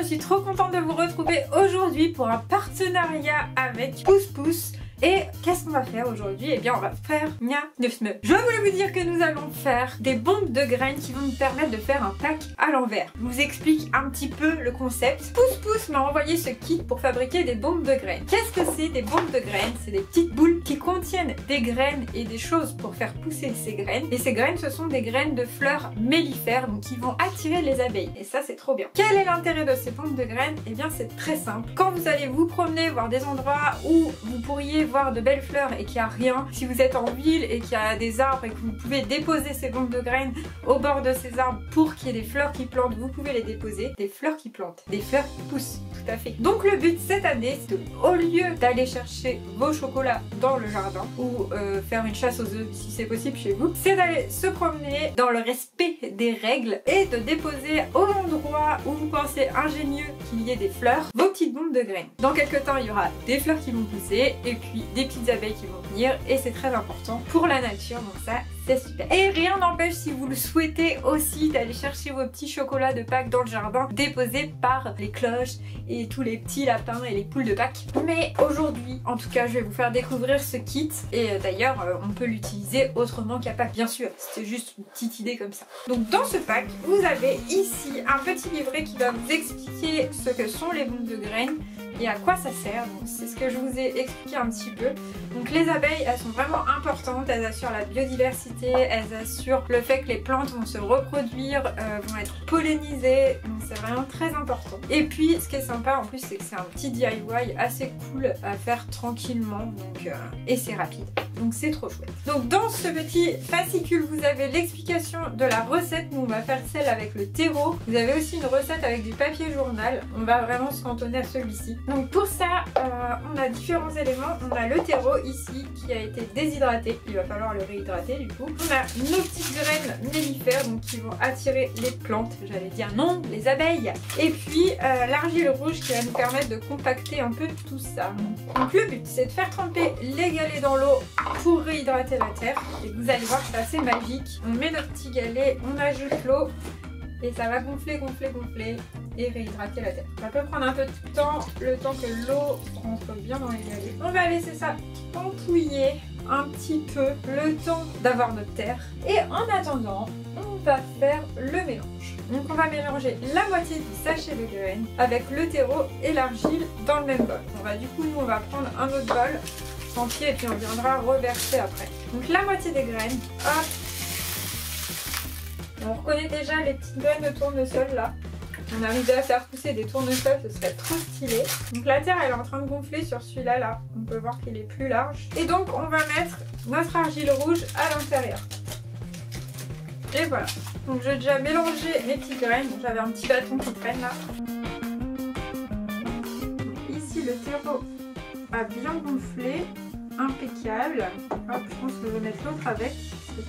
suis trop contente de vous retrouver aujourd'hui pour un partenariat avec Pousse Pousse. Et qu'est-ce qu'on va faire aujourd'hui? Eh bien on va faire je voulais vous dire que nous allons faire des bombes de graines qui vont nous permettre de faire un pack à l'envers. Je vous explique un petit peu le concept. Pousse Pousse m'a envoyé ce kit pour fabriquer des bombes de graines. Qu'est-ce que c'est des bombes de graines? C'est des petites boules qui contiennent des graines et des choses pour faire pousser ces graines. Et ces graines, ce sont des graines de fleurs mellifères, donc qui vont attirer les abeilles. Et ça c'est trop bien. Quel est l'intérêt de ces bombes de graines? Eh bien c'est très simple. Quand vous allez vous promener, voir des endroits où vous pourriez voir de belles fleurs et qu'il n'y a rien, si vous êtes en ville et qu'il y a des arbres et que vous pouvez déposer ces bombes de graines au bord de ces arbres pour qu'il y ait des fleurs qui plantent, vous pouvez les déposer. Des fleurs qui plantent, des fleurs qui poussent, tout à fait. Donc le but cette année, c'est au lieu d'aller chercher vos chocolats dans le jardin ou faire une chasse aux œufs si c'est possible chez vous, c'est d'aller se promener dans le respect des règles et de déposer au endroit où vous pensez ingénieux qu'il y ait des fleurs, vos petites bombes de graines. Dans quelques temps, il y aura des fleurs qui vont pousser et puis des petites abeilles qui vont venir et c'est très important pour la nature, donc ça c'est super. Et rien n'empêche, si vous le souhaitez aussi, d'aller chercher vos petits chocolats de Pâques dans le jardin déposés par les cloches et tous les petits lapins et les poules de Pâques. Mais aujourd'hui, en tout cas, je vais vous faire découvrir ce kit et d'ailleurs on peut l'utiliser autrement qu'à Pâques, bien sûr. C'était juste une petite idée comme ça. Donc dans ce pack, vous avez ici un petit livret qui va vous expliquer ce que sont les bombes de graines et à quoi ça sert. Donc c'est ce que je vous ai expliqué un petit peu. Donc les abeilles, elles sont vraiment importantes, elles assurent la biodiversité, elles assurent le fait que les plantes vont se reproduire, vont être pollinisées, donc c'est vraiment très important. Et puis ce qui est sympa en plus, c'est que c'est un petit DIY assez cool à faire tranquillement, donc et c'est rapide, donc c'est trop chouette. Donc dans ce petit fascicule, vous avez l'explication de la recette. Nous on va faire celle avec le terreau. Vous avez aussi une recette avec du papier journal. On va vraiment se cantonner à celui-ci. Donc pour ça, on a différents éléments. On a le terreau ici qui a été déshydraté. Il va falloir le réhydrater du coup. On a nos petites graines mellifères donc qui vont attirer les plantes. J'allais dire non, les abeilles. Et puis l'argile rouge qui va nous permettre de compacter un peu tout ça. Donc le but c'est de faire tremper les galets dans l'eau pour réhydrater la terre. Et vous allez voir que c'est assez magique. On met notre petit galet, on ajoute l'eau. Et ça va gonfler, gonfler, gonfler et réhydrater la terre. Ça peut prendre un peu de temps, le temps que l'eau rentre bien dans les galets. On va laisser ça pampouiller un petit peu, le temps d'avoir notre terre. Et en attendant, on va faire le mélange. Donc on va mélanger la moitié du sachet de graines avec le terreau et l'argile dans le même bol. On va du coup, nous on va prendre un autre bol entier et puis on viendra reverser après. Donc la moitié des graines, hop. On reconnaît déjà les petites graines de tournesol là. On arrivait à faire pousser des tournesols, ce serait trop stylé. Donc la terre elle est en train de gonfler sur celui-là là. On peut voir qu'il est plus large. Et donc on va mettre notre argile rouge à l'intérieur. Et voilà. Donc j'ai déjà mélangé mes petites graines. J'avais un petit bâton qui traîne là. Donc, ici le terreau a bien gonflé. Impeccable. Hop, je pense que je vais mettre l'autre avec.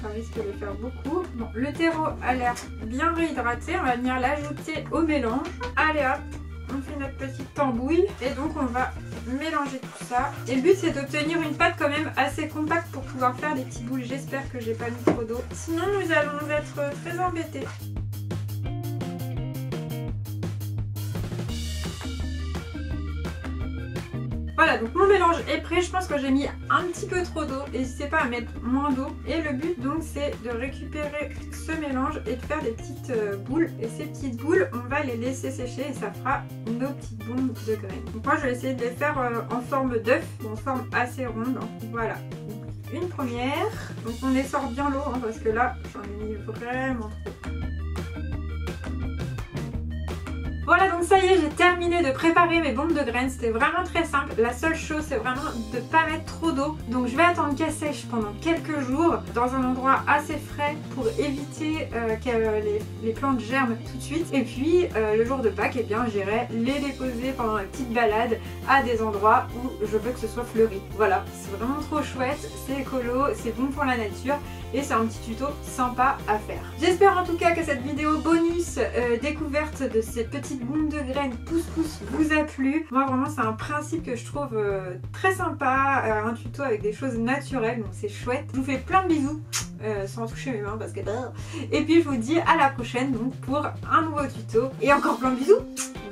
Ça risque de faire beaucoup. Bon, le terreau a l'air bien réhydraté. On va venir l'ajouter au mélange. Allez hop, on fait notre petite tambouille. Et donc on va mélanger tout ça. Et le but c'est d'obtenir une pâte quand même assez compacte pour pouvoir faire des petites boules. J'espère que j'ai pas mis trop d'eau. Sinon nous allons être très embêtés. Voilà, donc mon mélange est prêt. Je pense que j'ai mis un petit peu trop d'eau. N'hésitez pas à mettre moins d'eau. Et le but donc c'est de récupérer ce mélange et de faire des petites boules. Et ces petites boules, on va les laisser sécher et ça fera nos petites bombes de graines. Donc moi je vais essayer de les faire en forme d'œuf, en forme assez ronde. Voilà. Donc, une première. Donc on essore bien l'eau hein, parce que là j'en ai mis vraiment trop. Voilà, donc ça y est, j'ai terminé de préparer mes bombes de graines. C'était vraiment très simple. La seule chose, c'est vraiment de ne pas mettre trop d'eau. Donc je vais attendre qu'elles sèchent pendant quelques jours dans un endroit assez frais pour éviter que les plantes germent tout de suite. Et puis le jour de Pâques, eh bien, j'irai les déposer pendant une petite balade à des endroits où je veux que ce soit fleuri. Voilà, c'est vraiment trop chouette, c'est écolo, c'est bon pour la nature. Et c'est un petit tuto sympa à faire. J'espère en tout cas que cette vidéo bonus découverte de ces petites bombes de graines Pousse Pousse vous a plu. Moi vraiment c'est un principe que je trouve très sympa, un tuto avec des choses naturelles, donc c'est chouette. Je vous fais plein de bisous, sans toucher mes mains parce que... Et puis je vous dis à la prochaine donc pour un nouveau tuto. Et encore plein de bisous.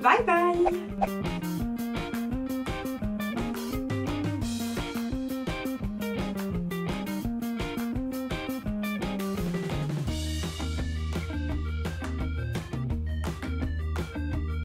Bye bye.